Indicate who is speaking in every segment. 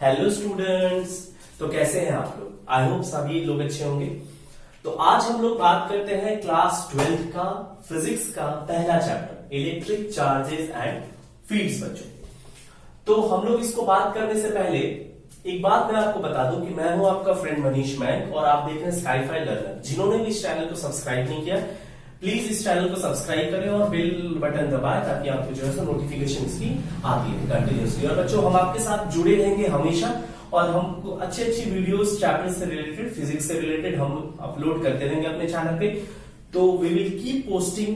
Speaker 1: Hello students. तो कैसे हैं आप लोग? आई होप सभी लोग अच्छे होंगे। तो आज हम लोग बात करते हैं क्लास 12 का फिजिक्स का पहला chapter electric charges and fields बच्चों। तो हम लोग इसको बात करने से पहले एक बात मैं आपको बता दूं कि मैं हूं आपका फ्रेंड मनीष मैक और आप देख रहे हैं स्काईफाई लर्नर। जिन्होंने भी इस चैनल को सब्सक्राइब नहीं किया प्लीज इस चैनल को सब्सक्राइब करें और बेल बटन दबाएं ताकि आपको जो है नोटिफिकेशन इसकी आती है कंटिन्यूसली। और बच्चों हम आपके साथ जुड़े रहेंगे हमेशा और हमको अच्छी अच्छी वीडियोस चैप्टर से रिलेटेड फिजिक्स से रिलेटेड हम अपलोड करते रहेंगे अपने चैनल पे। तो वी विल कीप पोस्टिंग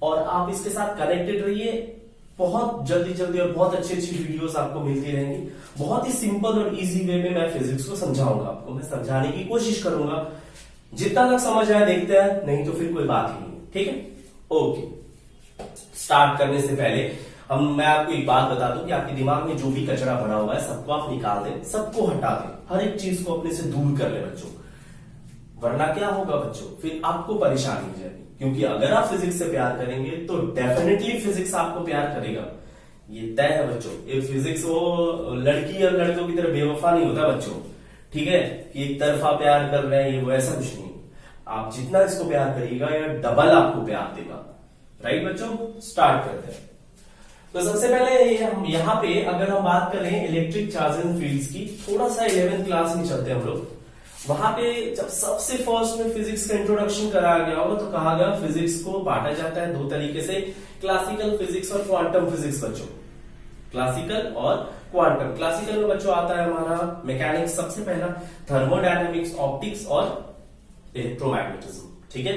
Speaker 1: और आप इसके साथ कनेक्टेड रहिए। बहुत जल्दी जल्दी और बहुत अच्छी अच्छी वीडियोस आपको मिलती रहेंगी। बहुत ही सिंपल और इजी वे में मैं फिजिक्स को समझाऊंगा आपको, मैं समझाने की कोशिश करूंगा। जितना तक समझ आए देखते हैं, नहीं तो फिर कोई बात ही नहीं। ठीक है, ओके। स्टार्ट करने से पहले मैं आपको एक बात बता दूं कि आपके दिमाग में जो भी कचरा भरा हुआ है सबको आप निकाल दें, सबको हटा दें, हर एक चीज को अपने से दूर कर ले बच्चों। वरना क्या होगा बच्चों, फिर आपको परेशानी हो जाएगी। क्योंकि अगर आप फिजिक्स से प्यार करेंगे तो डेफिनेटली फिजिक्स आपको प्यार करेगा, ये तय है बच्चों। ये फिजिक्स वो लड़की और लड़कों की तरह बेवफा नहीं होता बच्चों। ठीक है कि एक तरफा प्यार कर रहे हैं, ये वो ऐसा कुछ नहीं। आप जितना इसको प्यार करिएगा या डबल आपको प्यार देगा। राइट बच्चों, स्टार्ट करते हैं। तो सबसे पहले हम यहाँ पे अगर हम बात करें इलेक्ट्रिक चार्जेस एंड फील्ड्स की, थोड़ा सा 11th क्लास में चलते हैं हम लोग। वहां पे जब सबसे फर्स्ट में फिजिक्स का इंट्रोडक्शन कराया गया होगा तो कहा गया फिजिक्स को बांटा जाता है दो तरीके से, क्लासिकल फिजिक्स और क्वांटम फिजिक्स बच्चों। क्लासिकल और क्वांटम। क्लासिकल में बच्चों आता है हमारा मैकेनिक्स सबसे पहला, थर्मोडायनेमिक्स, ऑप्टिक्स और इलेक्ट्रोमैग्नेटिज्म। ठीक है,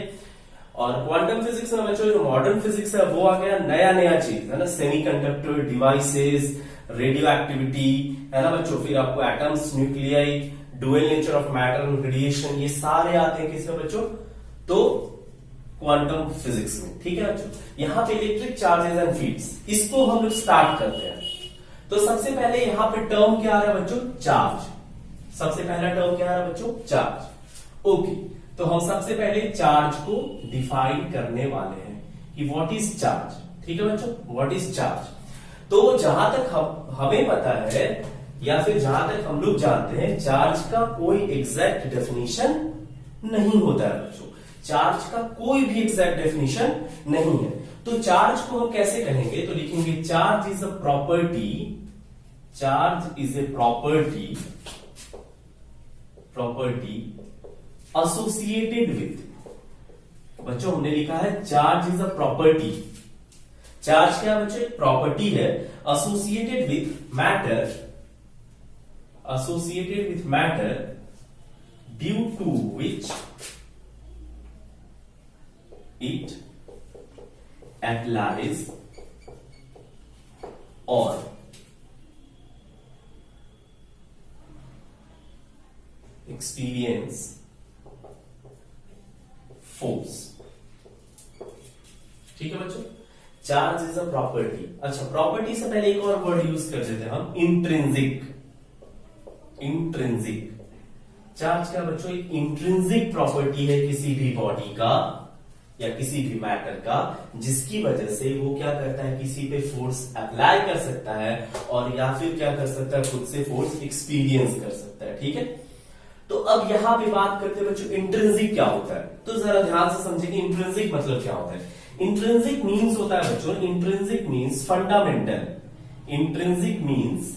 Speaker 1: और क्वांटम फिजिक्स में बच्चों जो मॉडर्न फिजिक्स है वो आ गया, नया नया चीज है ना, सेमीकंडक्टर डिवाइसेस, रेडियो एक्टिविटी है ना बच्चों। फिर आपको atoms, nuclei, dual nature of matter and radiation, ये सारे आते हैं किसमें बच्चों? तो क्वांटम फिजिक्स में। ठीक है बच्चों, यहां पे इलेक्ट्रिक चार्जेस एंड फील्ड्स, इसको हम लोग स्टार्ट करते हैं। तो सबसे पहले यहां पे टर्म क्या आ रहा है बच्चों? चार्ज। सबसे पहला टर्म क्या आ रहा है बच्चों? चार्ज। ओके, तो हम सबसे पहले चार्ज को डिफाइन करने वाले हैं कि व्हाट इज चार्ज। ठीक है बच्चों, व्हाट इज चार्ज। तो जहां तक हमें पता है या फिर जहां तक हम लोग जानते हैं, चार्ज का कोई एग्जैक्ट डेफिनेशन नहीं होता है बच्चों। चार्ज का कोई भी एग्जैक्ट डेफिनेशन नहीं है। तो चार्ज को हम कैसे कहेंगे? तो लिखेंगे charge is a property, charge is a property associated with. बच्चों हमने लिखा है charge is a property. Charge क्या बच्चों? प्रॉपर्टी है associated with matter, associated with matter due to which it applies or experience force। ठीक है बच्चों, चार्ज इज अ प्रॉपर्टी। अच्छा, प्रॉपर्टी से पहले एक और वर्ड यूज कर देते हैं हम, इंट्रिंसिक। इंट्रिंसिक चार्ज क्या बच्चों? एक इंट्रिंसिक प्रॉपर्टी है किसी भी बॉडी का या किसी भी मैटर का, जिसकी वजह से वो क्या करता है, किसी पे फोर्स अप्लाई कर सकता है और या फिर क्या कर सकता है, खुद से फोर्स एक्सपीरियंस कर सकता है। ठीक है, तो अब यहां पे बात करते हैं बच्चों इंट्रिंसिक क्या होता है। तो जरा ध्यान से समझिए कि इंट्रिंसिक मतलब क्या होता है। इंट्रिंसिक मीन्स होता है बच्चों, intrinsic means fundamental. Intrinsic means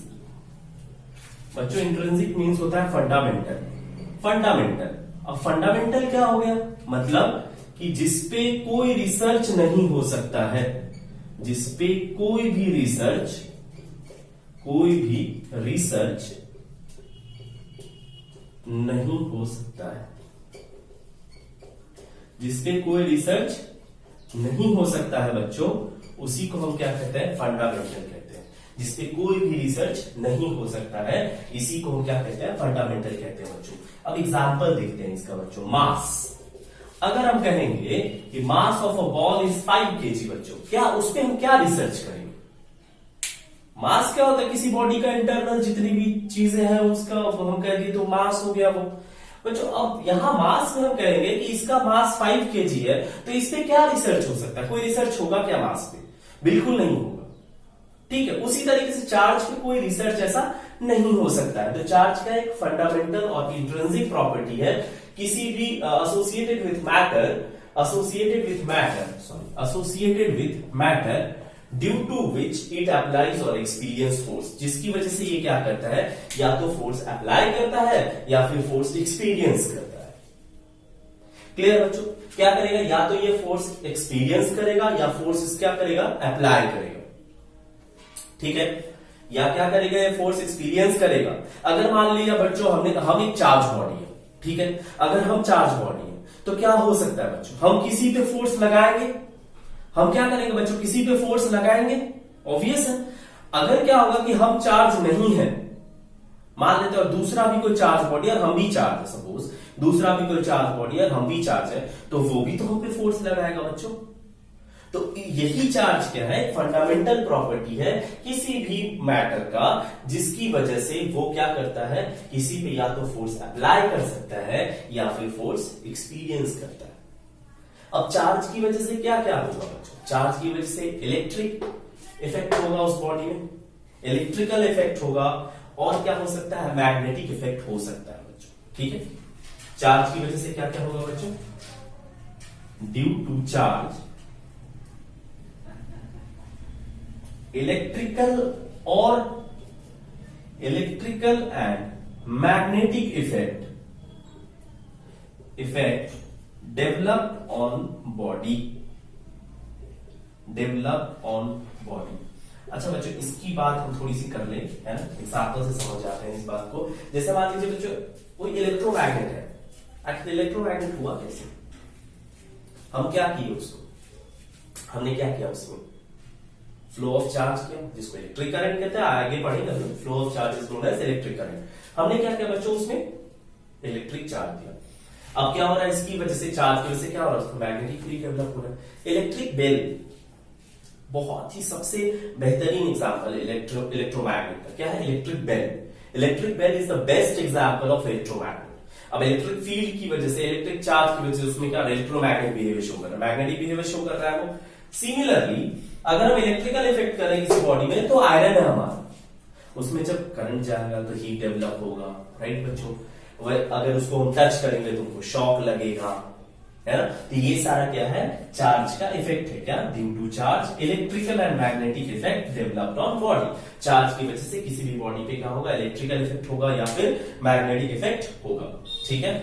Speaker 1: बच्चों, इंट्रिंसिक मीन्स होता है फंडामेंटल। फंडामेंटल, अब फंडामेंटल क्या हो गया? मतलब कि जिसपे कोई रिसर्च नहीं हो सकता है, जिसपे कोई भी रिसर्च नहीं हो सकता है, जिसपे कोई रिसर्च नहीं हो सकता है बच्चों, उसी को हम क्या कहते हैं? फंडामेंटल कहते हैं। जिसपे कोई भी रिसर्च नहीं हो सकता है, इसी को हम क्या कहते हैं? फंडामेंटल कहते हैं बच्चों। अब एग्जांपल देखते हैं इसका बच्चों। मास, अगर हम कहेंगे कि mass of a ball is 5 kg बच्चों, क्या उस पर हम क्या रिसर्च करेंगे? मास क्या होता है? किसी बॉडी का इंटरनल जितनी भी चीजें हैं उसका हम कह दिए तो मास हो गया वो बच्चों। अब यहां मास में हम कहेंगे कि इसका मास 5 kg है, तो इस पे क्या रिसर्च हो सकता है? कोई रिसर्च होगा क्या मास पे? बिल्कुल नहीं होगा। ठीक है, उसी तरीके से चार्ज पे कोई रिसर्च ऐसा नहीं हो सकता है। तो चार्ज का एक फंडामेंटल और इंट्रिंसिक प्रॉपर्टी है किसी भी associated with matter due to which it applies और एक्सपीरियंस फोर्स, जिसकी वजह से ये क्या करता है, या तो फोर्स अप्लाई करता है या फिर फोर्स एक्सपीरियंस करता है। क्लियर बच्चों? क्या करेगा, या तो ये फोर्स एक्सपीरियंस करेगा या फोर्स क्या करेगा, अप्लाई करेगा। ठीक है, या क्या करेगा, ये फोर्स एक्सपीरियंस करेगा। अगर मान लिया बच्चों हम एक चार्ज बॉडी है, ठीक है, अगर हम चार्ज बॉडी है तो क्या हो सकता है बच्चों, हम किसी पे फोर्स लगाएंगे, हम क्या करेंगे बच्चों, किसी पे फोर्स लगाएंगे, ऑब्वियस है। अगर क्या होगा कि हम चार्ज नहीं है, मान लेते हैं, और दूसरा भी कोई चार्ज बॉडी और हम भी चार्ज है, सपोज दूसरा भी कोई चार्ज बॉडी और हम भी चार्ज है, तो वो भी तो हम पे फोर्स लगाएगा बच्चों। तो यही चार्ज क्या है, फंडामेंटल प्रॉपर्टी है किसी भी मैटर का, जिसकी वजह से वो क्या करता है, किसी पे या तो फोर्स अप्लाई कर सकता है या फिर फोर्स एक्सपीरियंस करता है। अब चार्ज की वजह से क्या क्या होगा बच्चों, चार्ज की वजह से इलेक्ट्रिक इफेक्ट होगा उस बॉडी में, इलेक्ट्रिकल इफेक्ट होगा, और क्या हो सकता है, मैग्नेटिक इफेक्ट हो सकता है बच्चों। ठीक है, चार्ज की वजह से क्या क्या होगा बच्चों, due to charge electrical and magnetic effect develop on body. अच्छा बच्चों, इसकी बात हम थोड़ी सी कर लें, है ना, एग्जाम्पल से समझ जाते हैं इस बात को। जैसे मान लीजिए बच्चों कोई इलेक्ट्रोमैग्नेट है, आखिर इलेक्ट्रोमैग्नेट हुआ कैसे, हम क्या किए उसको, हमने क्या किया उसमें, फ्लो ऑफ चार्ज किया, जिसको इलेक्ट्रिक करंट कहते हैं, आगे पढ़ेंगे, flow of charge is known as electric current. हमने क्या किया बच्चों, उसमें इलेक्ट्रिक चार्ज दिया। अब क्या हो रहा है, इसकी वजह से, चार्ज की वजह से क्या हो रहा है, मैग्नेटिक फील्ड डेवलप हो रहा है। इलेक्ट्रिक बेल बहुत ही सबसे बेहतरीन एग्जांपल इलेक्ट्रोमैग्नेट का क्या है, electric bell. Electric bell is the best example of electromagnet. अब इलेक्ट्रिक फील्ड की वजह से, इलेक्ट्रिक चार्ज की वजह से उसमें क्या इलेक्ट्रोमैग्नेटिक बिहेवियर शो कर रहा है, मैग्नेटिक बिहेवियर शो कर रहा है वो। सिमिलरली अगर हम इलेक्ट्रिकल इफेक्ट करें किसी बॉडी में, तो आयरन है हमारा, उसमें जब करंट जाएगा तो हीट डेवलप होगा, राइट बच्चों। अगर उसको हम टच करेंगे तो उनको शॉक लगेगा, है ना। तो ये सारा क्या है, चार्ज का इफेक्ट है, क्या, due to charge electrical and magnetic effect developed on body. Charge की वजह से किसी भी बॉडी पे क्या होगा, इलेक्ट्रिकल इफेक्ट होगा या फिर मैग्नेटिक इफेक्ट होगा। ठीक है,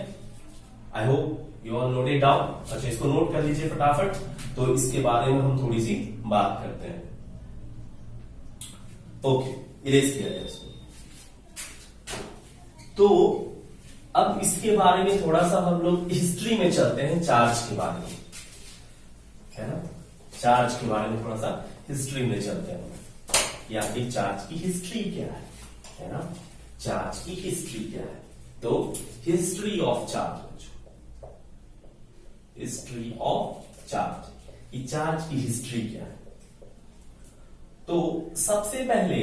Speaker 1: I hope you all note it down. अच्छा, इसको नोट कर लीजिए फटाफट, तो इसके बारे में हम थोड़ी सी बात करते हैं। ओके, इरेज किया जाए इसको। तो अब इसके बारे में थोड़ा सा हम लोग हिस्ट्री में चलते हैं, चार्ज के बारे में, है ना, चार्ज के बारे में थोड़ा सा हिस्ट्री में चलते हैं, या फिर चार्ज की हिस्ट्री क्या है ना, चार्ज की हिस्ट्री क्या है। तो history of charge, history of charge, ये चार्ज की हिस्ट्री क्या है। तो सबसे पहले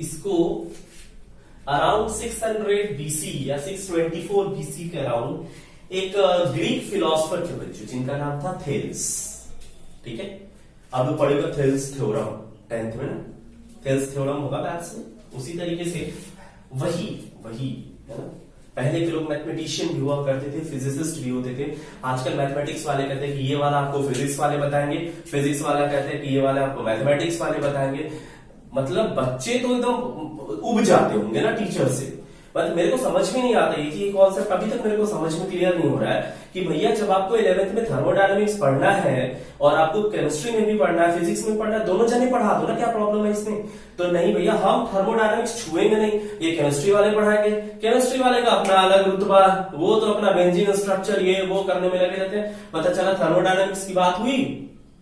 Speaker 1: इसको अराउंड 600 बीसी या 624 बीसी के अराउंड एक ग्रीक फिलोसफर थे बच्चों, जिनका नाम था थेल्स। ठीक है, आप लोग पढ़ेगा थेल्स थ्योरम 10th में ना, थेल्स थ्योरम होगा मैथ्स में। उसी तरीके से वही है ना, पहले के लोग मैथमेटिशियन भी हुआ करते थे, फिजिसिस्ट भी होते थे। आजकल मैथमेटिक्स वाले कहते हैं कि ये वाला आपको फिजिक्स वाले बताएंगे, फिजिक्स वाला कहते हैं कि ये वाला आपको मैथमेटिक्स वाले बताएंगे। मतलब बच्चे तो एकदम उब जाते होंगे ना टीचर से, बट मेरे को समझ में नहीं आता ये कॉन्सेप्ट, अभी तक मेरे को समझ में क्लियर नहीं हो रहा है कि भैया जब आपको 11th में थर्मोडायनामिक्स पढ़ना है और आपको केमिस्ट्री में भी पढ़ना है, फिजिक्स में पढ़ना है, दोनों जने पढ़ा दो ना, क्या प्रॉब्लम है इसमें। तो नहीं भैया, हम थर्मोडायनामिक्स छुएंगे नहीं, ये केमिस्ट्री वाले पढ़ाएंगे। केमिस्ट्री वाले का अपना अलग रुतबा, वो तो अपना बेंजीन स्ट्रक्चर ये वो करने में लगे रहते हैं। पता चला थर्मोडायनामिक्स की बात हुई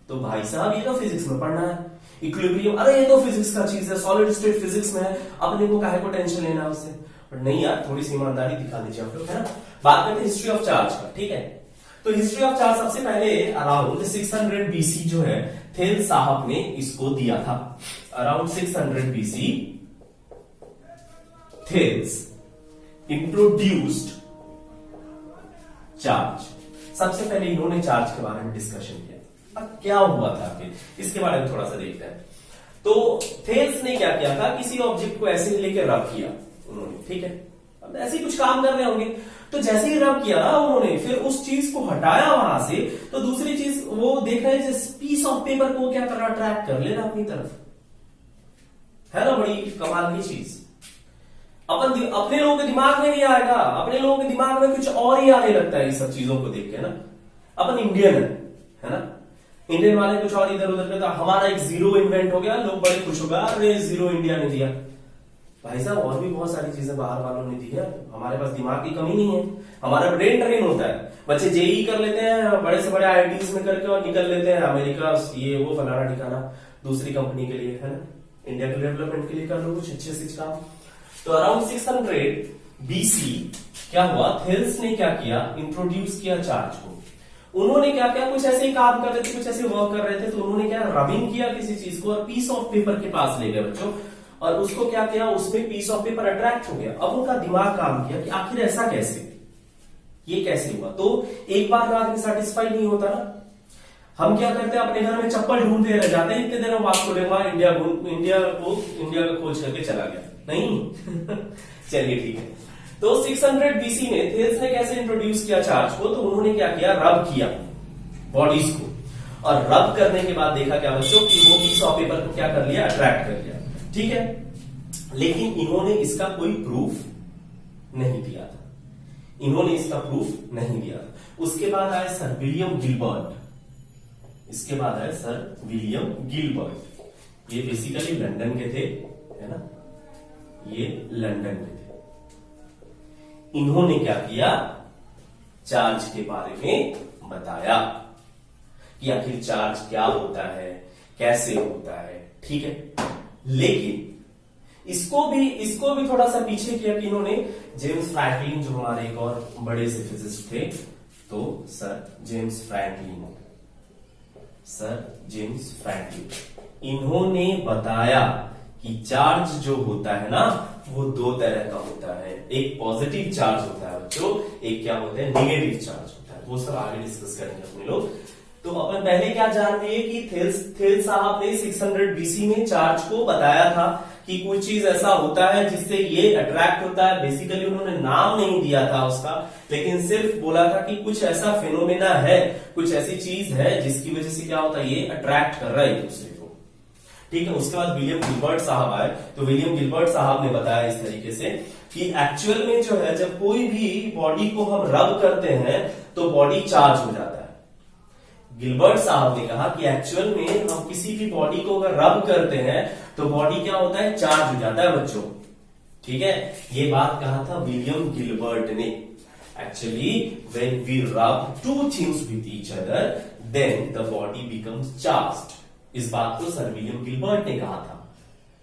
Speaker 1: तो भाई साहब ये तो फिजिक्स में पढ़ना है, इक्विलिब्रियम, अरे ये तो फिजिक्स का चीज है, सॉलिड स्टेट फिजिक्स में है, अपने को काहे को टेंशन लेना उससे। पर नहीं यार, थोड़ी सी ईमानदारी दिखा दीजिए आप लोग, है ना। बात करते हैं हिस्ट्री ऑफ चार्ज का, ठीक है। तो हिस्ट्री ऑफ चार्ज सबसे पहले अराउंड 600 बीसी जो है थेल्स साहब ने इसको दिया था। Around 600 BC Thales introduced charge. सबसे पहले इन्होंने चार्ज के बारे में डिस्कशन किया। अब क्या हुआ था फिर, इसके बारे में थोड़ा सा देखते हैं। तो थेल्स ने क्या किया था, किसी ऑब्जेक्ट को ऐसे ही लेकर रब किया उन्होंने, ठीक है, अब ऐसे ही कुछ काम कर रहे होंगे, तो जैसे ही रब किया ना उन्होंने, फिर उस चीज को हटाया वहां से, तो दूसरी चीज वो देख रहे हैं, पीस ऑफ पेपर को क्या कर रहा, अट्रैक्ट कर ले रहा अपनी तरफ, है ना, बड़ी कमाल की चीज। अपने लोगों के दिमाग में नहीं आएगा, अपने लोगों के दिमाग में कुछ और ही आने लगता है, ये सब चीजों को देख के ना। अपन इंडियन है ना, इंडियन वाले कुछ और इधर उधर करता, हमारा एक जीरो इन्वेंट हो गया, लोग बड़े खुश हो गए, अरे जीरो इंडिया ने दिया। भाई साहब और भी बहुत सारी चीजें बाहर वालों ने दी है, हमारे पास दिमाग की कमी नहीं है, हमारा ब्रेन ट्रेन होता है। बच्चे जेई कर लेते हैं बड़े से बड़े आईआईटीज में करके, और निकल लेते हैं अमेरिका, ये वो फलाना ठिकाना, दूसरी कंपनी के लिए, है ना, इंडिया के डेवलपमेंट के लिए कर लो कुछ अच्छे से काम। तो अराउंड 600 BC क्या हुआ, थेल्स ने क्या किया, इंट्रोड्यूस किया चार्ज को। उन्होंने क्या किया, कुछ ऐसे ही काम कर रहे थे, कुछ ऐसे वर्क कर रहे थे, तो उन्होंने क्या रबिंग किया किसी चीज को, और पीस ऑफ पेपर के पास ले गए बच्चों, और उसको क्या किया, उसमें पीस ऑफ पेपर अट्रैक्ट हो गया। अब उनका दिमाग काम किया कि आखिर ऐसा कैसे, ये कैसे हुआ। तो एक बार में आदमी सेटिस्फाई नहीं होता ना, हम क्या करते हैं, अपने घर में चप्पल ढूंढते रह जाते हैं, इतने देर में वास्को डी गामा इंडिया का खोज करके चला गया नहीं चलिए ठीक है। तो 600 BC में थेल्स ने कैसे इंट्रोड्यूस किया चार्ज को, तो उन्होंने क्या किया, रब किया बॉडीज को, और रब करने के बाद देखा क्या बच्चों कि वो पीस ऑफ पेपर को क्या कर लिया, अट्रैक्ट कर लिया, ठीक है। लेकिन इन्होंने इसका कोई प्रूफ नहीं दिया था, इन्होंने इसका प्रूफ नहीं दिया था। उसके बाद आए सर विलियम गिलबर्ट, इसके बाद आए सर विलियम गिलबर्ट, ये बेसिकली लंदन के थे, है ना, ये लंदन के थे। इन्होंने क्या किया, चार्ज के बारे में बताया कि आखिर चार्ज क्या होता है, कैसे होता है, ठीक है। लेकिन इसको भी थोड़ा सा पीछे किया कि इन्होंने जेम्स फ्रैंकलिन, जो हमारे एक और बड़े से फिजिसिस्ट थे, तो सर जेम्स फ्रैंकलिन, इन्होंने बताया कि चार्ज जो होता है ना, वो दो तरह का होता है, एक पॉजिटिव चार्ज होता है बच्चों, एक क्या होता है, नेगेटिव चार्ज होता है। वो सब आगे डिस्कस करेंगे अपने लोग। तो अपन पहले क्या जान लिए कि थेल्स साहब ने 600 BC में चार्ज को बताया था कि कुछ चीज ऐसा होता है जिससे ये अट्रैक्ट होता है। बेसिकली उन्होंने नाम नहीं दिया था उसका, लेकिन सिर्फ बोला था कि कुछ ऐसा फिनोमेना है, कुछ ऐसी चीज है जिसकी वजह से क्या होता है, ये अट्रैक्ट कर रहा है एक दूसरे को, ठीक है। उसके बाद विलियम गिलबर्ट साहब आए, तो विलियम गिलबर्ट साहब ने बताया इस तरीके से कि एक्चुअल में जो है, जब कोई भी बॉडी को हम रब करते हैं तो बॉडी चार्ज हो जाता है। गिलबर्ट साहब ने कहा कि एक्चुअल में हम किसी भी बॉडी को अगर रब करते हैं तो बॉडी क्या होता है, चार्ज हो जाता है बच्चों, ठीक है। ये बात कहा था विलियम गिलबर्ट ने। एक्चुअली व्हेन वी रब two things with each other than the body becomes charged. इस बात को सर विलियम गिलबर्ट ने कहा था,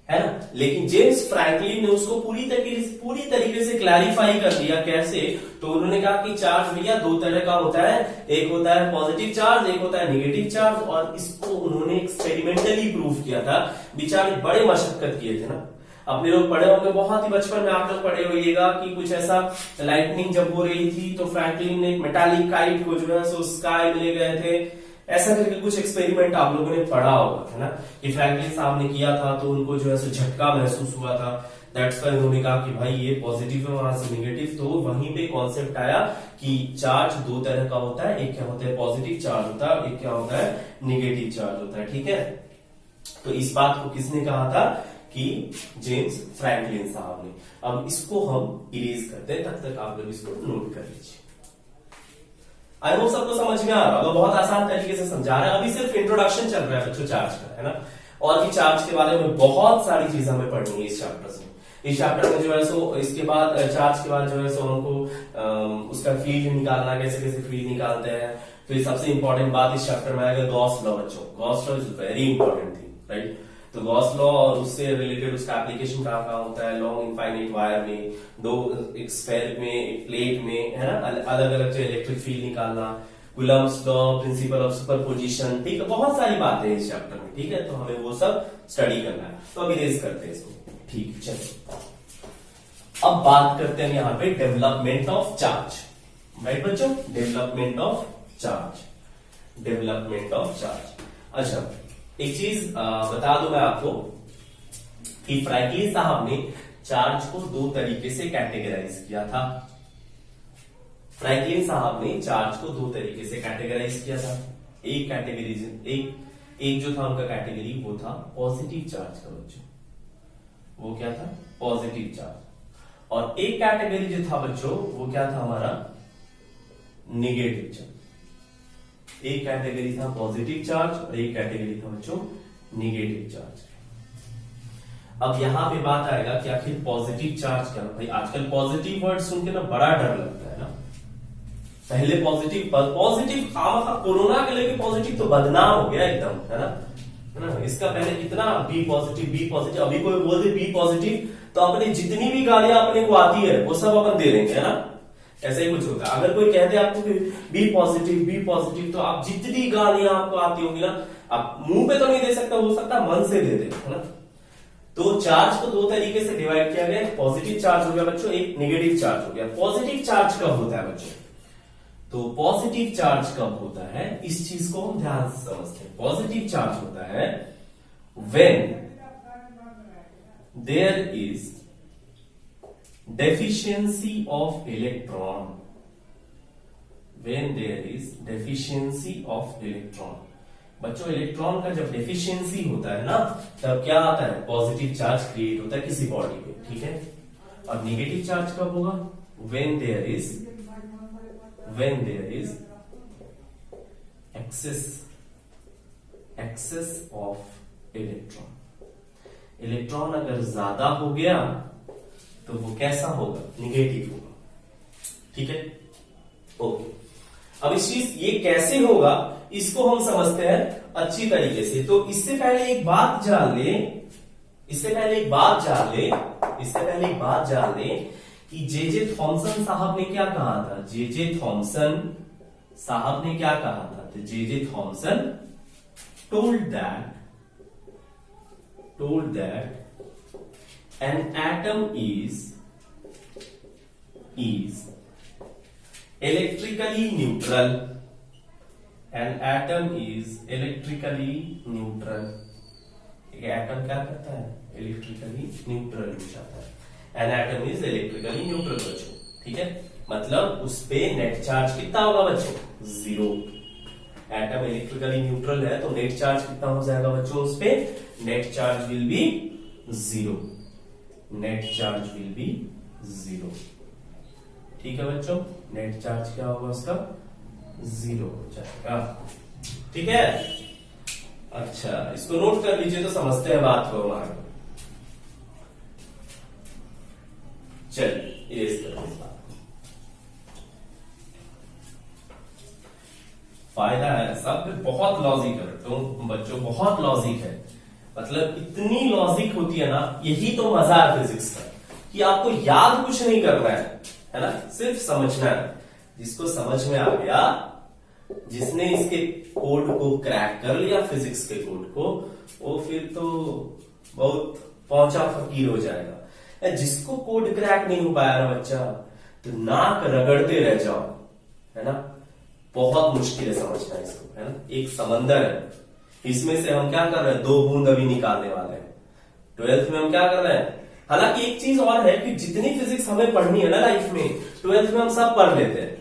Speaker 1: है ना। लेकिन जेम्स फ्रैंकलिन ने उसको पूरी तरीके से क्लैरिफाई कर दिया। कैसे, तो उन्होंने कहा कि चार्ज भैया दो तरह का होता है, एक होता है पॉजिटिव चार्ज, एक होता है नेगेटिव चार्ज, और इसको उन्होंने एक्सपेरिमेंटली प्रूव किया था। बेचारे बड़े मशक्कत किए थे ना, अपने लोग पढ़े होंगे बहुत ही बचपन में, आप लोग पढ़े होइएगा कि कुछ ऐसा लाइटनिंग जब हो रही थी तो फ्रैंकलिन ने मेटालिक काइट को जो है सो स्काई में ले गए थे, ऐसा करके कुछ एक्सपेरिमेंट आप लोगों ने पढ़ा होगा, है ना, कि फ्रैंकलिन साहब ने किया था, तो उनको जो है सो झटका महसूस हुआ था। दैट्स व्हाई उन्होंने कहा कि भाई ये पॉजिटिव है, वहां से नेगेटिव। तो वहीं पे कॉन्सेप्ट आया कि चार्ज दो तरह का होता है, एक क्या होता है पॉजिटिव चार्ज होता है, एक क्या होता है नेगेटिव चार्ज होता है, ठीक है। तो इस बात को किसने कहा था, कि जेम्स फ्रैंकलिन साहब ने। अब इसको हम इरेज करते हैं, तब तक आप लोग इसको नोट कर लीजिए। आई होप सबको समझ में आ रहा होगा, बहुत आसान तरीके से समझा रहे हैं। अभी सिर्फ इंट्रोडक्शन चल रहा है बच्चों चार्ज का, है ना। और भी चार्ज के बारे में बहुत सारी चीजें हमें पढ़नी है इस चैप्टर में। इस चैप्टर में जो है सो इसके बाद चार्ज के बाद जो है सो हमको उसका फील्ड निकालना, कैसे कैसे फील्ड निकालते हैं। फिर सबसे इंपॉर्टेंट बात इस चैप्टर में आएगा गॉस लॉ बच्चों। Gauss law is very important thing, right. तो गॉस लॉ और उससे रिलेटेड उसका एप्लीकेशन कहाँ कहाँ होता है, लॉन्ग इनफाइनाइट वायर में, दो एक स्फेयर में, एक प्लेट में, है ना, अलग अलग जो इलेक्ट्रिक फील्ड निकालना, Coulomb's law, principle of superposition, ठीक है, बहुत सारी बातें हैं इस चैप्टर में, ठीक है। तो हमें वो सब स्टडी करना है। तो अब इरेज करते हैं इसको, ठीक है। चलो अब बात करते हैं यहाँ पे डेवलपमेंट ऑफ चार्ज, राइट बच्चों, डेवलपमेंट ऑफ चार्ज। अच्छा, एक चीज बता दूं मैं आपको कि फ्रैंकलिन साहब ने चार्ज को दो तरीके से कैटेगराइज किया था। फ्रैंकलिन साहब ने चार्ज को दो तरीके से कैटेगराइज किया था। एक कैटेगरी एक जो था उनका कैटेगरी वो था पॉजिटिव चार्ज का बच्चों, वो क्या था पॉजिटिव चार्ज। और एक कैटेगरी जो था बच्चों वो क्या था हमारा नेगेटिव चार्ज। एक कैटेगरी था पॉजिटिव चार्ज और एक कैटेगरी था बच्चों नेगेटिव चार्ज। अब यहां पे बात आएगा कि आखिर पॉजिटिव चार्ज क्या है। भाई आजकल पॉजिटिव वर्ड सुन के ना बड़ा डर लगता है ना। पहले पॉजिटिव खामा कोरोना के लेके पॉजिटिव तो बदनाम हो गया एकदम, है ना। इसका पहले कितना बी पॉजिटिव, अभी कोई बोल दे बी पॉजिटिव तो अपने जितनी भी गालियां अपने को आती है वो सब अपन दे देंगे, है ना। ऐसा ही कुछ होता है। अगर कोई कह दे आपको कि बी पॉजिटिव तो आप जितनी गालियां आपको आती होंगी ना, आप मुंह पे तो नहीं दे सकता, हो सकता मन से दे दे, है ना। तो चार्ज को दो तरीके से डिवाइड किया गया। पॉजिटिव चार्ज हो गया बच्चों, एक नेगेटिव चार्ज हो गया। पॉजिटिव चार्ज कब होता है बच्चों? तो पॉजिटिव चार्ज कब होता है इस चीज को हम ध्यान से समझते हैं। पॉजिटिव चार्ज होता है when there is deficiency of electron. When there is deficiency of electron. बच्चों इलेक्ट्रॉन का जब डेफिशिएंसी होता है ना तब क्या आता है पॉजिटिव चार्ज क्रिएट होता है किसी बॉडी पे, ठीक है। और नेगेटिव चार्ज कब होगा? When there is excess of electron. Electron अगर ज्यादा हो गया तो वो कैसा होगा? नेगेटिव होगा, ठीक है। ओके, अब इस चीज ये कैसे होगा इसको हम समझते हैं अच्छी तरीके से। तो इससे पहले एक बात जान ले कि जे थॉमसन साहब ने क्या कहा था। जे थॉमसन साहब ने क्या कहा था? तो J Thomson told that an atom is electrically neutral. An atom is electrically neutral. एक एटम क्या करता है? इलेक्ट्रिकली न्यूट्रल हो जाता है। An atom is electrically neutral बच्चों, ठीक है। मतलब उस पे नेट चार्ज कितना होगा बच्चों? 0। एटम इलेक्ट्रिकली न्यूट्रल है तो नेट चार्ज कितना हो जाएगा बच्चों उस पे? Net charge will be 0। Net charge will be 0, ठीक है बच्चों। नेट चार्ज क्या होगा उसका? 0 हो जाएगा, ठीक है। अच्छा, इसको नोट कर लीजिए तो समझते हैं बात को हमारे। चलिए इरेज करते हैं बात। फायदा है सब बहुत लॉजिक है तो बच्चों, बहुत लॉजिक है। मतलब इतनी लॉजिक होती है ना, यही तो मजा है फिजिक्स का कि आपको याद कुछ नहीं करना है ना, सिर्फ समझना है। जिसको समझ में आ गया, जिसने इसके कोड को क्रैक कर लिया फिजिक्स के कोड को, वो फिर तो बहुत पहुंचा फकीर हो जाएगा। जिसको कोड क्रैक नहीं हो पाया ना बच्चा, तो नाक रगड़ते रह जाओ, है ना। बहुत मुश्किल है समझना इसको, है ना। एक समंदर है, इसमें से हम क्या कर रहे हैं? 2 बूंद अभी निकालने वाले हैं। 12th में हम क्या कर रहे हैं? हालांकि एक चीज और है कि जितनी फिजिक्स हमें पढ़नी है ना लाइफ में, 12th में हम सब पढ़ लेते हैं।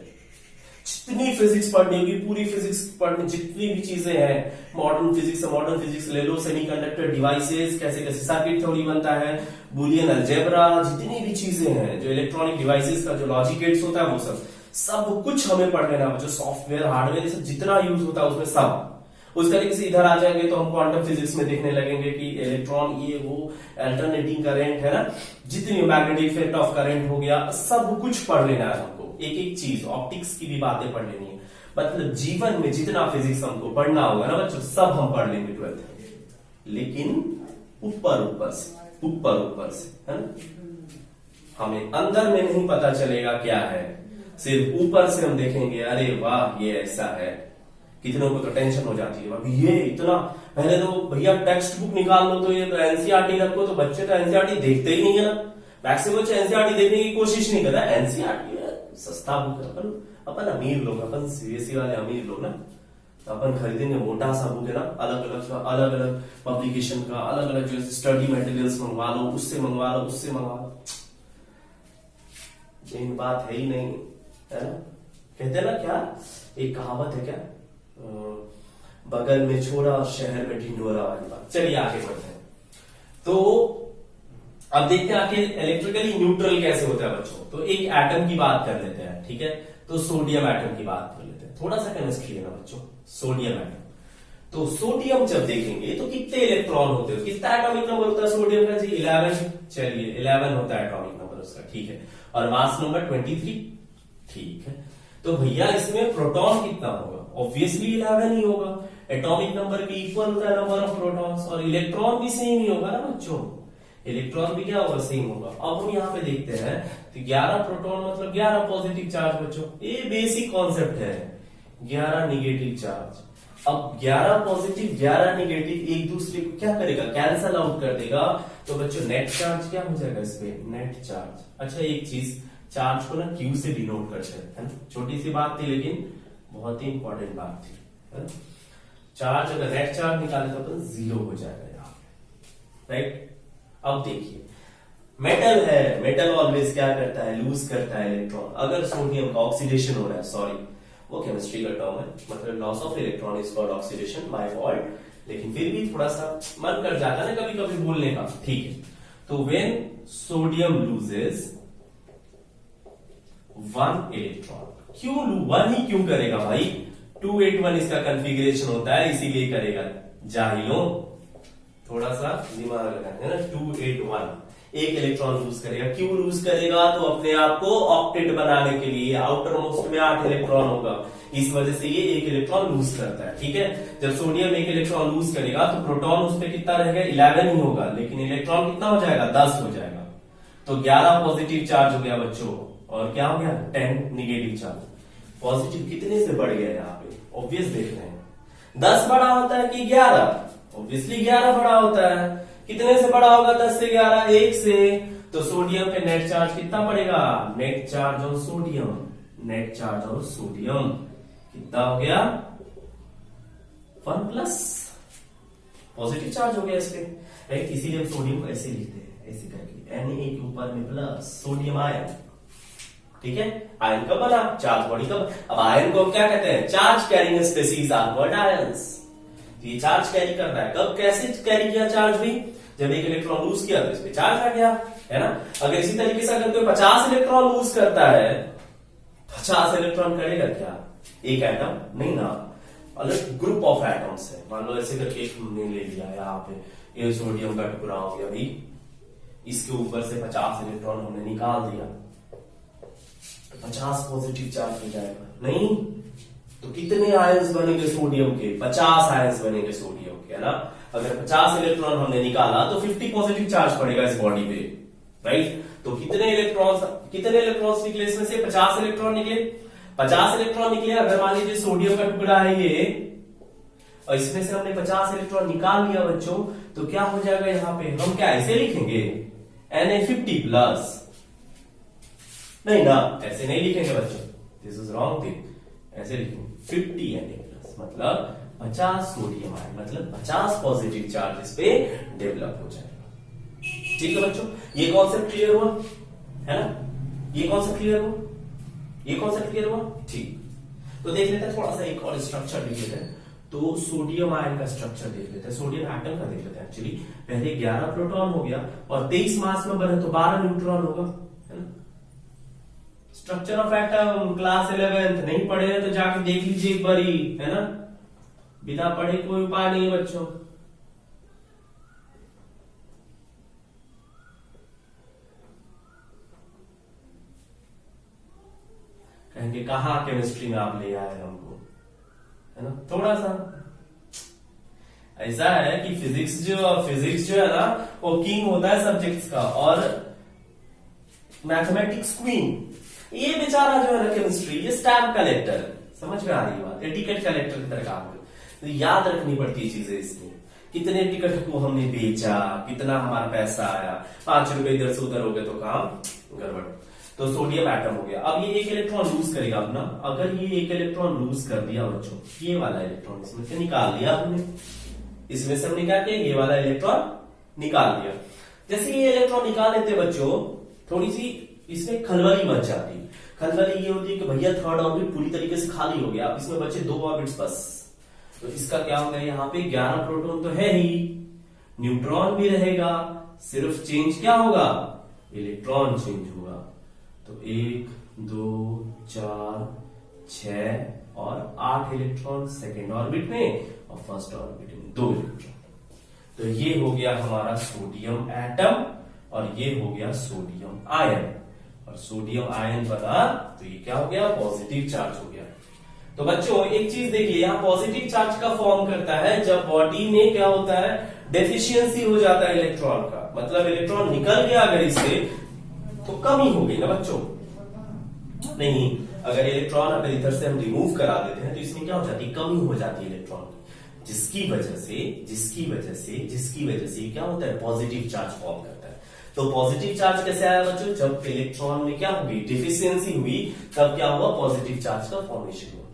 Speaker 1: जितनी फिजिक्स पढ़नी होगी पूरी फिजिक्स पढ़नी, जितनी भी चीजें हैं, मॉडर्न फिजिक्स ले लो, सेमीकंडक्टर डिवाइसेस, कैसे कैसे सर्किट थ्योरी बनता है, बुलियन अलजेब्रा, जितनी भी चीजें हैं जो इलेक्ट्रॉनिक डिवाइसेस का जो लॉजिक गेट्स होता है, वो सब कुछ हमें पढ़ लेना। जो सॉफ्टवेयर हार्डवेयर ये सब जितना यूज होता है उसमें सब। उस तरीके से इधर आ जाएंगे तो हम क्वांटम फिजिक्स में देखने लगेंगे कि इलेक्ट्रॉन ये वो, अल्टरनेटिंग करंट, है ना, जितनी मैग्नेटिक इफेक्ट ऑफ करंट हो गया, सब कुछ पढ़ लेना है हमको। एक एक चीज, ऑप्टिक्स की भी बातें पढ़ लेनी है। मतलब जीवन में जितना फिजिक्स हमको पढ़ना होगा ना बच्चों, सब हम पढ़ लेंगे 12th में। लेकिन ऊपर से, है ना, हमें अंदर में नहीं पता चलेगा क्या है, सिर्फ ऊपर से हम देखेंगे अरे वाह ये ऐसा है। कितनों को तो टेंशन हो जाती है, अभी ये इतना, पहले तो भैया टेक्स्ट बुक निकाल लो तो ये तो एनसीईआरटी रखो, तो बच्चे तो एनसीईआरटी देखते ही नहीं है ना। मैक्सिमम बच्चे एनसीईआरटी देखने की कोशिश नहीं करता। एनसीईआरटी सस्ता बुक है, अपन अमीर लोग, अपन सीबीएसई वाले अमीर लोग ना, अपन खरीदेंगे मोटा सा बुक है ना, अलग अलग पब्लिकेशन का, अलग अलग जो स्टडी मटेरियल्स मंगवा लो, उससे मंगवा लो, उससे मंगवा लो, ये बात है ही नहीं, है ना। कहते हैं ना क्या, एक कहावत है क्या, बगल में छोरा और शहर में ढिंढोरा वाली बात। चलिए आगे बढ़ते हैं। तो अब देखते हैं आखिर इलेक्ट्रिकली न्यूट्रल कैसे होता है बच्चों। तो एक एटम की बात कर लेते हैं, ठीक है। तो सोडियम एटम की बात कर लेते हैं, थोड़ा सा केमिस्ट्री है ना बच्चों। सोडियम एटम, तो सोडियम जब देखेंगे तो कितने इलेक्ट्रॉन होते हैं, कितना एटॉमिक नंबर होता है सोडियम का जी, 11। चलिए 11 होता है एटॉमिक नंबर उसका, ठीक है। और मास नंबर 23, ठीक है। तो भैया इसमें प्रोटॉन कितना होगा, ऑब्वियसली 11 ही होगा। एटॉमिक नंबर के इक्वल होता है नंबर ऑफ प्रोटॉन्स, और इलेक्ट्रॉन भी सेम ही होगा ना बच्चों, इलेक्ट्रॉन भी क्या होगा, सेम होगा। अब हम यहाँ पे देखते हैं तो 11 प्रोटॉन मतलब 11 पॉजिटिव चार्ज बच्चों, ये बेसिक कॉन्सेप्ट है। 11 निगेटिव चार्ज, अब 11 पॉजिटिव 11 निगेटिव एक दूसरे को क्या करेगा, कैंसल आउट कर देगा। तो बच्चों नेट चार्ज क्या हो जाएगा इस पे, नेट चार्ज। अच्छा एक चीज, चार्ज को ना क्यू से डिनोट करते हैं, है ना। छोटी सी बात थी लेकिन बहुत ही इंपॉर्टेंट बात थी, है ना। चार्ज अगर नेट चार्ज निकाले तो अपन 0 हो जाएगा यहाँ पे, राइट। अब देखिए मेटल है, मेटल ऑलवेज क्या करता है, लूज करता है इलेक्ट्रॉन। अगर सोडियम का ऑक्सीडेशन हो रहा है, सॉरी वो केमिस्ट्री का टर्म है, मतलब loss of electron is called oxidation, my fault. लेकिन फिर भी थोड़ा सा मन कर जाता है ना कभी कभी बोलने का, ठीक है। तो व्हेन सोडियम लूजेस 1 इलेक्ट्रॉन, क्यों 1 ही क्यों करेगा भाई, 281 इसका कंफिगरेशन होता है इसीलिए करेगा। जाहिलो थोड़ा सा दिमाग लगाएंगे ना, 281 एक इलेक्ट्रॉन लूज करेगा। क्यों लूज करेगा, तो अपने आप को ऑक्टेट बनाने के लिए, आउटर मोस्ट में 8 इलेक्ट्रॉन होगा, इस वजह से ये एक इलेक्ट्रॉन लूज करता है, ठीक है। जब सोडियम एक इलेक्ट्रॉन लूज करेगा तो प्रोटॉन उस पर कितना रहेगा, 11 ही होगा, लेकिन इलेक्ट्रॉन कितना हो जाएगा, 10 हो जाएगा। तो 11 पॉजिटिव चार्ज हो गया बच्चों, और क्या हो गया 10 निगेटिव चार्ज। पॉजिटिव कितने से बढ़ गया यहाँ पे, ऑब्वियस देख रहे हैं, 10 बड़ा होता है कि 11, ऑब्वियसली 11 बड़ा होता है। कितने से बड़ा होगा, 10 से 11, 1 से। तो सोडियम पे नेट चार्ज कितना पड़ेगा, net charge on sodium, net charge on sodium कितना हो गया, 1 प्लस, पॉजिटिव चार्ज हो गया इस पे, राइट। इसीलिए हम सोडियम को ऐसे लिखते हैं, ऐसे करके Na के ऊपर में प्लस सोडियम आयन, ठीक है। आयन का बना, चार्ज बॉडी का बना। अब आयन को हम क्या कहते हैं, charge carrying species are called ions. ये चार्ज कैरी कर रहा है, कब कैसे कैरी किया चार्ज भी, जब एक इलेक्ट्रॉन लूज किया तो इस पे चार्ज आ गया, है ना। अगर इसी तरीके से अगर कोई 50 इलेक्ट्रॉन लूज करता है, 50 इलेक्ट्रॉन करेगा क्या, एक एटम नहीं ना, अलग ग्रुप ऑफ एटम्स है। मान लो ऐसे करके एक हमने ले लिया यहाँ पे, ये सोडियम का टुकड़ा हो गया भाई, इसके ऊपर से 50 इलेक्ट्रॉन हमने निकाल दिया, 50 पॉजिटिव चार्ज हो जाएगा, नहीं तो कितने आयंस बनेंगे सोडियम के, 50 आयंस बनेंगे सोडियम के, है ना। अगर 50 इलेक्ट्रॉन हमने निकाला तो 50 पॉजिटिव चार्ज पड़ेगा इस बॉडी पे, राइट। तो कितने इलेक्ट्रॉन्स निकले इसमें से, 50 इलेक्ट्रॉन निकले, 50 इलेक्ट्रॉन निकले। अगर मान लीजिए सोडियम का टुकड़ा है ये, और इसमें से हमने 50 इलेक्ट्रॉन निकाल लिया बच्चों, तो क्या हो जाएगा यहाँ पे, हम क्या ऐसे लिखेंगे Na50 प्लस, नहीं ना, ऐसे नहीं लिखेंगे बच्चों, दिस इज रॉन्ग थिंग। ऐसे लिखेंगे 50 Na+, मतलब 50 सोडियम आयन, मतलब 50 पॉजिटिव चार्ज इस पे डेवलप हो जाएगा, ठीक है बच्चों। ये कॉन्सेप्ट क्लियर हुआ, है ना, ये कॉन्सेप्ट क्लियर हुआ, ये कॉन्सेप्ट क्लियर हुआ, ठीक। तो देख लेते हैं थोड़ा सा एक और स्ट्रक्चर देख लेते हैं। तो सोडियम आयन का स्ट्रक्चर देख लेते हैं, सोडियम एटम का देख लेते हैं। एक्चुअली पहले 11 प्रोटॉन हो गया और 23 मास नंबर है तो 12 न्यूट्रॉन होगा, है ना। Structure of atom class 11th नहीं पढ़े हैं तो जाके देख लीजिए एक बारी, है ना, बिना पढ़े कोई उपाय नहीं बच्चों। कहेंगे कहा केमिस्ट्री में आप ले आए हमको, है ना। थोड़ा सा ऐसा है कि फिजिक्स जो है ना, वो किंग होता है सब्जेक्ट्स का और मैथमेटिक्स क्वीन। ये बेचारा जो है ना केमिस्ट्री, ये स्टैम्प कलेक्टर, समझ में आ रही बात, ये टिकट कलेक्टर की तरह काम करता है। तो याद रखनी पड़ती है चीजें इसमें, कितने टिकट को हमने बेचा, कितना हमारा पैसा आया, 5 रुपए इधर से उधर हो गए तो काम गड़बड़। तो सोडियम एटम हो गया। अब ये एक इलेक्ट्रॉन लूज करेगा अपना, अगर ये एक इलेक्ट्रॉन लूज कर दिया बच्चों, ये वाला इलेक्ट्रॉन इसमें से निकाल दिया हमने, इसमें से हमने क्या किया, ये वाला इलेक्ट्रॉन निकाल दिया। जैसे ये इलेक्ट्रॉन निकाल लेते बच्चों, थोड़ी सी इसमें खलबली मच जाती है। खलबली ये होती है कि भैया थर्ड ऑर्बिट पूरी तरीके से खाली हो गया, अब इसमें बचे 2 ऑर्बिट्स बस। तो इसका क्या हो गया, यहाँ पे 11 प्रोटॉन तो है ही, न्यूट्रॉन भी रहेगा, सिर्फ चेंज क्या होगा, इलेक्ट्रॉन चेंज होगा। तो 1 2 4 6 और 8 इलेक्ट्रॉन सेकेंड ऑर्बिट में और फर्स्ट ऑर्बिट में 2 इलेक्ट्रॉन। तो ये हो गया हमारा सोडियम एटम और ये हो गया सोडियम आयन, और सोडियम आयन बना तो ये क्या हो गया, पॉजिटिव चार्ज हो गया। तो बच्चों एक चीज देखिए, यहाँ पॉजिटिव चार्ज का फॉर्म करता है जब बॉडी में क्या होता है, डेफिशिएंसी हो जाता है इलेक्ट्रॉन का, मतलब इलेक्ट्रॉन निकल गया अगर इससे तो कमी हो गई ना बच्चों। नहीं, अगर इलेक्ट्रॉन अगर इधर से हम रिमूव करा देते हैं तो इसमें क्या हो जाती है, कमी हो जाती है इलेक्ट्रॉन की, जिसकी वजह से क्या होता है, पॉजिटिव चार्ज फॉर्म करता है। तो पॉजिटिव चार्ज कैसे आया बच्चों, जब इलेक्ट्रॉन में क्या हुई, डिफिशियंसी हुई, तब क्या हुआ, पॉजिटिव चार्ज का फॉर्मेशन हुआ।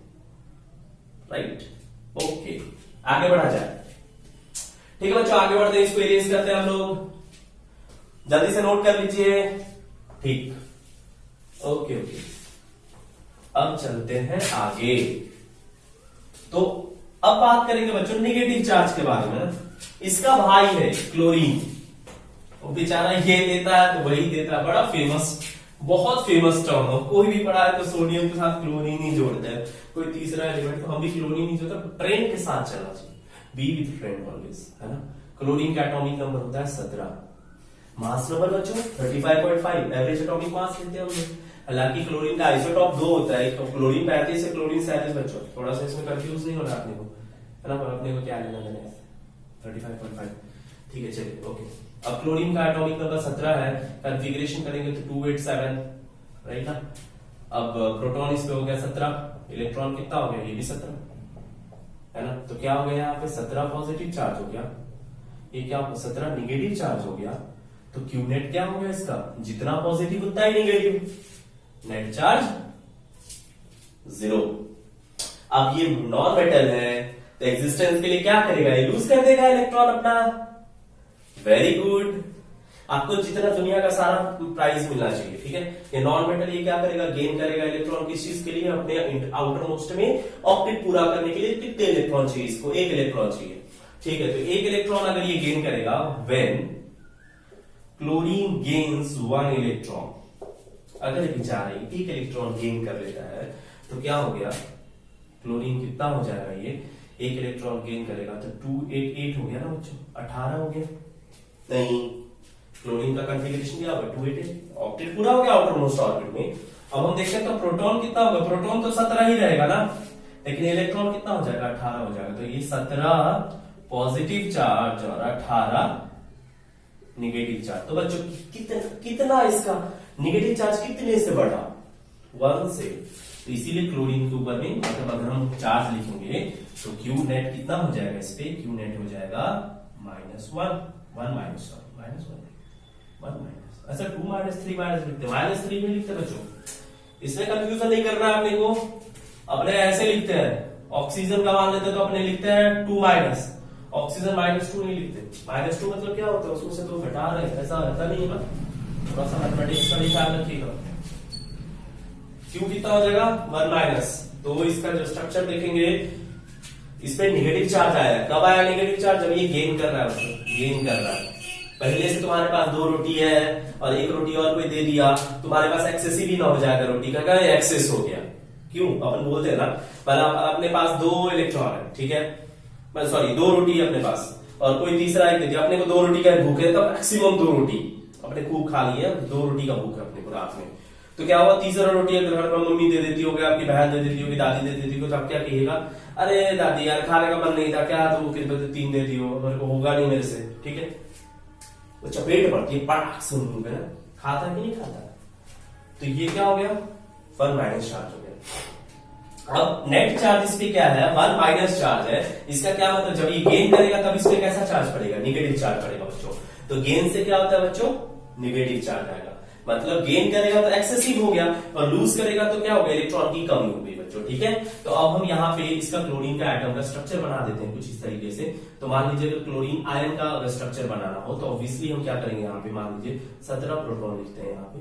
Speaker 1: राइट, ओके, आगे बढ़ा जाए। ठीक है बच्चों, आगे बढ़ते हैं, इसको इरेज करते हैं हम लोग, जल्दी से नोट कर लीजिए। ठीक, ओके ओके, अब चलते हैं आगे। तो अब बात करेंगे बच्चों नेगेटिव चार्ज के बारे में। इसका भाई है क्लोरीन, वो बेचारा ये देता है तो वही देता है, बड़ा फेमस, बहुत फेमस टर्म है, कोई भी पढ़ा है तो सोडियम के साथ क्लोरीन ही जोड़ता है, कोई तीसरा एलिमेंट तो हम भी क्लोरीन ही जोड़ता है, ट्रेंड के साथ चलना चाहिए, बी विथ ट्रेंड ऑलवेज, है ना। क्लोरीन का एटॉमिक नंबर होता है 17, मास नंबर बच्चों 35.5, एवरेज एटॉमिक मास लेते हैं हम लोग। हालांकि क्लोरीन का आइसोटॉप 2 होता है, तो क्लोरीन 35 से क्लोरीन 37 बच्चों, थोड़ा सा इसमें कंफ्यूज नहीं होना अपने को, है ना, पर अपने को क्या लेना देना है, 35.5, ठीक है चलिए ओके। अब क्लोरीन का एटॉमिक नंबर 17 है, कॉन्फ़िगरेशन करेंगे तो 287, राइट ना। अब प्रोटॉन इस पे हो गया 17, इलेक्ट्रॉन कितना हो गया, ये भी 17, है ना। तो क्या हो गया, यहाँ पे 17 पॉजिटिव चार्ज हो गया, ये क्या 17 निगेटिव चार्ज हो गया। तो क्यू नेट क्या हो गया इसका, जितना पॉजिटिव उतना ही नेगेटिव, नेट चार्ज 0। अब ये नॉन मेटल है तो एग्जिस्टेंस के लिए क्या करेगा, ये लूज कर देगा इलेक्ट्रॉन अपना। वेरी गुड, आपको जितना दुनिया का सारा प्राइज मिलना चाहिए, ठीक है। ये नॉन मेटल ये क्या करेगा, गेन करेगा इलेक्ट्रॉन किस चीज के लिए, अपने आउटर मोस्ट में ऑक्टेट पूरा करने के लिए कितने इलेक्ट्रॉन चाहिए इसको, 1 इलेक्ट्रॉन चाहिए, ठीक है। तो 1 इलेक्ट्रॉन अगर ये गेन करेगा, व्हेन क्लोरीन गेन्स 1 इलेक्ट्रॉन, अगर बेचारा 1 इलेक्ट्रॉन गेन कर लेता है तो क्या हो गया, क्लोरीन कितना हो जाएगा, ये 1 इलेक्ट्रॉन गेन करेगा तो 288 हो गया ना बच्चों, 18 हो गया, नहीं, क्लोरीन का कॉन्फ़िगरेशन क्या होगा, 288, ऑक्टेट पूरा हो गया आउटर मोस्ट ऑर्बिट में। अब हम देखते हैं तो प्रोटॉन कितना होगा, प्रोटॉन तो 17 ही रहेगा ना, लेकिन इलेक्ट्रॉन कितना हो जाएगा, 18 हो जाएगा। तो ये 17 पॉजिटिव चार्ज और 18 निगेटिव चार्ज। तो बच्चों कितना इसका निगेटिव चार्ज कितने से बढ़ा, 1 से, तो इसीलिए क्लोरीन के ऊपर में, मतलब अगर हम चार्ज लिखेंगे तो क्यू नेट कितना हो जाएगा, इस पे क्यू नेट हो जाएगा -1, 1 माइनस 1, अच्छा 2 -3 लिखते, -3 में लिखते बच्चों, इसमें कंफ्यूजन नहीं करना है अपने को, अपने ऐसे लिखते हैं, ऑक्सीजन का मान लेते तो अपने लिखते हैं 2 माइनस, ऑक्सीजन -2 नहीं लिखते, -2 मतलब क्या होता है, उसमें से तो घटा रहे हैं, ऐसा रहता नहीं है ना, थोड़ा सा मैथमेटिक्स का भी ख्याल रखिएगा। क्यू कितना हो जाएगा, 1 माइनस, तो इसका जो स्ट्रक्चर देखेंगे, इस पे नेगेटिव चार्ज आया, कब आया नेगेटिव चार्ज, जब ये गेन कर रहा है, गेन कर रहा है, पहले से तुम्हारे पास 2 रोटी है और 1 रोटी और कोई दे दिया, तुम्हारे पास एक्सेसिव ही ना हो जाएगा रोटी का, क्या एक्सेस हो गया, क्यों, अपन बोलते हैं ना, अपने पास 2 इलेक्ट्रॉन है, ठीक है, सॉरी 2 रोटी है अपने पास, और कोई तीसरा एक दे दिया, अपने को 2 रोटी का भूख है, तो मैक्सिमम 2 रोटी अपने खूब खा ली है, 2 रोटी का भूख है अपने को रात में, तो क्या हुआ, तीसरा रोटी अगर घर पर मम्मी दे देती होगी, आपकी बहन दे देती होगी, दादी दे देती होगी, तो आप क्या कहिएगा, अरे दादी यार खाने का मन नहीं था, क्या तू 3 दे दी हो, मेरे को होगा नहीं मेरे से, ठीक है, वो चपेट पड़ती है, पटाख से मुंह पे, खाता कि नहीं खाता, तो ये क्या हो गया, 1 माइनस चार्ज हो गया। अब नेट चार्ज इस पे क्या है, 1 माइनस चार्ज है, इसका क्या मतलब, जब ये गेन करेगा तब इस पे कैसा चार्ज पड़ेगा, निगेटिव चार्ज पड़ेगा बच्चों। तो गेन से क्या होता है बच्चों, निगेटिव चार्ज आएगा, मतलब गेन करेगा तो एक्सेसिव हो गया और लूज करेगा तो क्या हो गया, इलेक्ट्रॉन की कमी हो गई बच्चों। ठीक है, तो अब हम यहाँ पे इसका क्लोरीन का एटम का स्ट्रक्चर बना देते हैं कुछ इस तरीके से। तो मान लीजिए अगर क्लोरीन आयन का अगर स्ट्रक्चर बनाना हो तो ऑब्वियसली हम क्या करेंगे, यहाँ पे मान लीजिए 17 प्रोटॉन लिखते हैं यहाँ पे,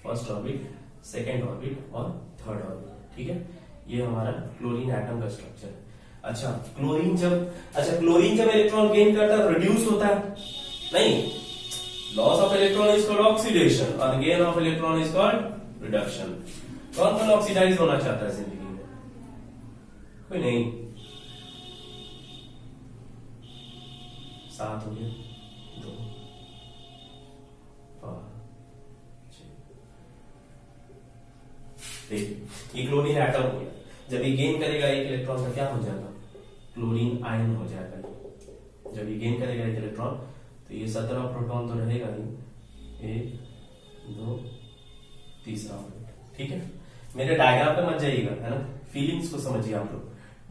Speaker 1: फर्स्ट ऑर्बिट, सेकेंड ऑर्बिट और थर्ड ऑर्बिट। ठीक है, ये हमारा क्लोरीन एटम का स्ट्रक्चर है। अच्छा क्लोरीन जब इलेक्ट्रॉन गेन करता है तो रिड्यूस होता है, नहीं, loss of electron is called oxidation और gain of electron is called reduction. कौन कौन ऑक्सीडाइज होना चाहता है जिंदगी में? कोई नहीं। 7 हो गया, 2 5 6। देखिए ये क्लोरीन एटम हो गया, जब ये गेन करेगा एक इलेक्ट्रॉन का क्या हो जाएगा, क्लोरीन आयन हो जाएगा। जब ये गेन करेगा एक इलेक्ट्रॉन तो ये 17 प्रोटॉन तो रहेगा ही, 1 2 तीसरा ऑर्बिट। ठीक है, मेरे डायग्राम पे मत जाइएगा, है ना, फीलिंग्स को समझिए आप लोग।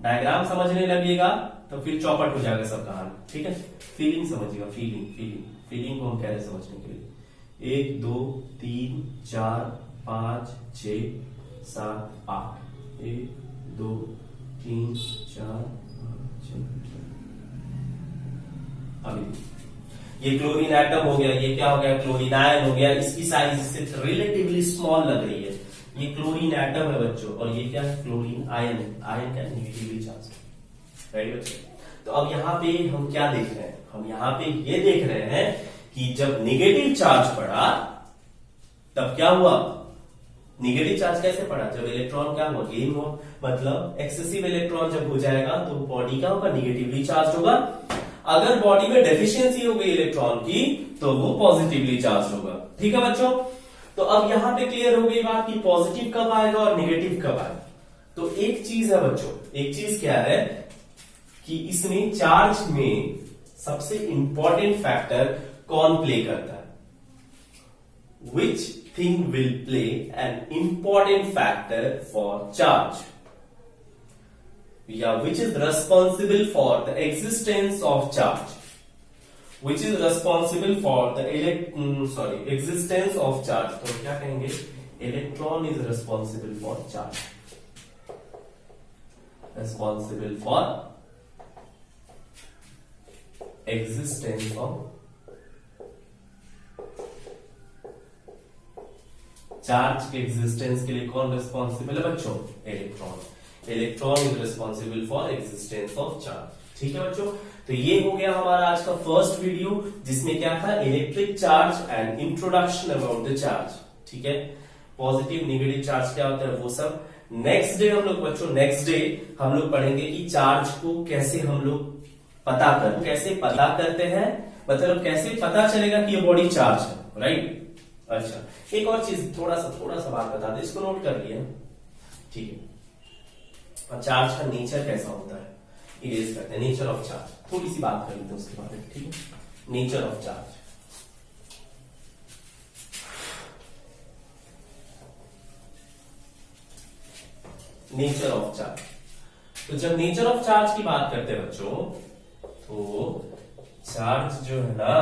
Speaker 1: डायग्राम समझने लगिएगा तो फिर चौपट हो जाएगा सब कहानी। ठीक है, फीलिंग समझिएगा, फीलिंग को हम कह रहे हैं समझने के लिए। 1 2 3 4 5 6 7 8, 1 2 3 4 5 6। अभी ये क्लोरीन एटम हो गया, ये क्या हो गया, क्लोरीन आयन हो गया। इसकी साइज इससे रिलेटिवली स्मॉल लग रही है। ये क्लोरीन एटम है बच्चों और ये क्या है, क्लोरीन आयन है। आयन क्या, नेगेटिवली चार्ज। राइट बच्चों, तो अब यहाँ पे हम क्या देख रहे हैं, हम यहाँ पे ये देख रहे हैं कि जब नेगेटिव चार्ज पड़ा तब क्या हुआ, नेगेटिव चार्ज कैसे पड़ा, जब इलेक्ट्रॉन क्या हुआ, गेन हुआ। मतलब एक्सेसिव इलेक्ट्रॉन जब हो जाएगा तो बॉडी क्या होगा, नेगेटिवली चार्ज होगा। अगर बॉडी में डेफिशिएंसी हो गई इलेक्ट्रॉन की तो वो पॉजिटिवली चार्ज होगा। ठीक है बच्चों, तो अब यहां पे क्लियर हो गई बात कि पॉजिटिव कब आएगा और नेगेटिव कब आएगा। तो एक चीज है बच्चों, एक चीज क्या है कि इसमें चार्ज में सबसे इंपॉर्टेंट फैक्टर कौन प्ले करता है, which thing will play an important factor for charge, yeah, which is responsible for the existence of charge, which is responsible for the existence of charge। तो क्या कहेंगे, electron is responsible for charge, responsible for existence of charge के existence के लिए कौन responsible है बच्चों, electron is responsible for existence of charge. ठीक है बच्चों, तो ये हो गया हमारा आज का फर्स्ट वीडियो जिसमें क्या था, electric charge and introduction about the charge. ठीक है, पॉजिटिव नेगेटिव चार्ज क्या होता है वो सब। नेक्स्ट डे हम लोग बच्चों, नेक्स्ट डे हम लोग पढ़ेंगे कि चार्ज को कैसे हम लोग कैसे पता करते हैं, मतलब कैसे पता चलेगा कि ये बॉडी चार्ज है। राइट, अच्छा एक और चीज थोड़ा सा बात बता दे, इसको नोट कर लिया। ठीक है, चार्ज का नेचर कैसा होता है, इरेज करते हैं, नेचर ऑफ चार्ज थोड़ी सी बात कर लेते हैं उसके बारे में। ठीक है, nature of charge, nature of charge. तो जब नेचर ऑफ चार्ज की बात करते हैं बच्चों, तो चार्ज जो है ना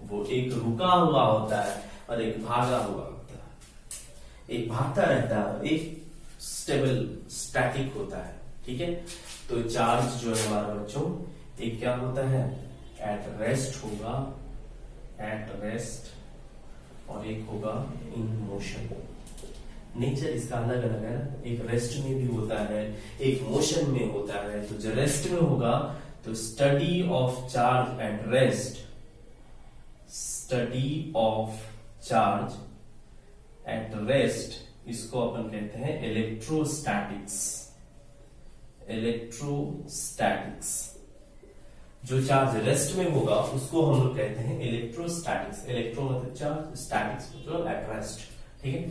Speaker 1: वो एक रुका हुआ होता है और एक भागा हुआ होता है। एक भागता रहता है, एक स्टेबल स्टैटिक होता है। ठीक है, तो चार्ज जो है हमारा बच्चों, एक क्या होता है, एट रेस्ट होगा, एट रेस्ट, और एक होगा इन मोशन। नेचर इसका अलग अलग है ना, एक रेस्ट में भी होता है, एक मोशन में होता है। तो जो रेस्ट में होगा तो study of charge at rest, study of charge at rest, इसको अपन कहते हैं इलेक्ट्रोस्टैटिक्स। इलेक्ट्रोस्टैटिक्स, जो चार्ज रेस्ट में होगा उसको हम लोग कहते हैं इलेक्ट्रोस्टैटिक्स। इलेक्ट्रो मतलब चार्ज, स्टैटिक्स मतलब एट रेस्ट। ठीक है,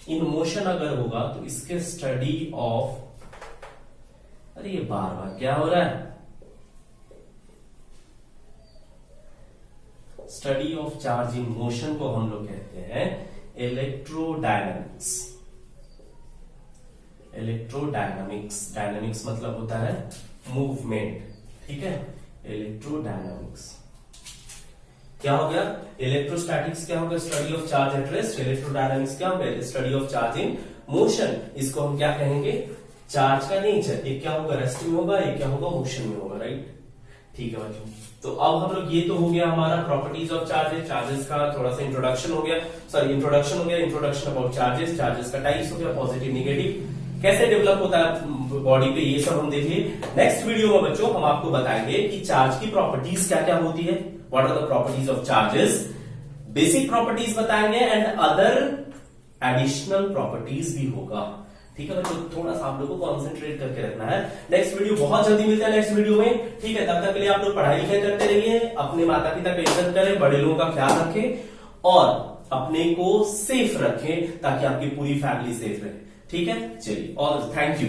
Speaker 1: इन मोशन अगर होगा तो इसके स्टडी ऑफ, अरे ये बार बार क्या हो रहा है, study of charge in motion को हम लोग कहते हैं इलेक्ट्रोडायनामिक्स। इलेक्ट्रोडायनामिक्स, डायनामिक्स मतलब होता है मूवमेंट। ठीक है, इलेक्ट्रोडायनामिक्स। क्या हो गया? इलेक्ट्रोस्टैटिक्स क्या हो गया? Study of charge at rest. Electrodynamics क्या हो गया? Study of charge in motion. इसको हम क्या कहेंगे? चार्ज का नेचर। एक क्या होगा? रेस्ट में होगा, एक क्या होगा? मोशन में होगा, राइट? ठीक है बच्चों, तो अब हम लोग, ये तो हो गया हमारा प्रॉपर्टीज ऑफ चार्जेस, चार्जेस का थोड़ा सा इंट्रोडक्शन हो गया, सॉरी इंट्रोडक्शन हो गया, इंट्रोडक्शन अबाउट चार्जेस, चार्जेस का टाइप्स हो गया, पॉजिटिव नेगेटिव, कैसे डेवलप होता है बॉडी पे, ये सब हम देखिए। नेक्स्ट वीडियो में बच्चों हम आपको बताएंगे कि चार्ज की प्रॉपर्टीज क्या क्या होती है, what are the properties of charges, basic properties बताएंगे एंड अदर एडिशनल प्रॉपर्टीज भी होगा। ठीक है बच्चों, थोड़ा सा आप लोगों को कॉन्सेंट्रेट करके रखना है। नेक्स्ट वीडियो बहुत जल्दी मिलता है नेक्स्ट वीडियो में। ठीक है, तब तक के लिए आप लोग पढ़ाई लिखाई करते रहिए, अपने माता पिता का इज्जत करें, बड़े लोगों का ख्याल रखें और अपने को सेफ रखें ताकि आपकी पूरी फैमिली सेफ रहे। ठीक है, चलिए, ऑल थैंक यू।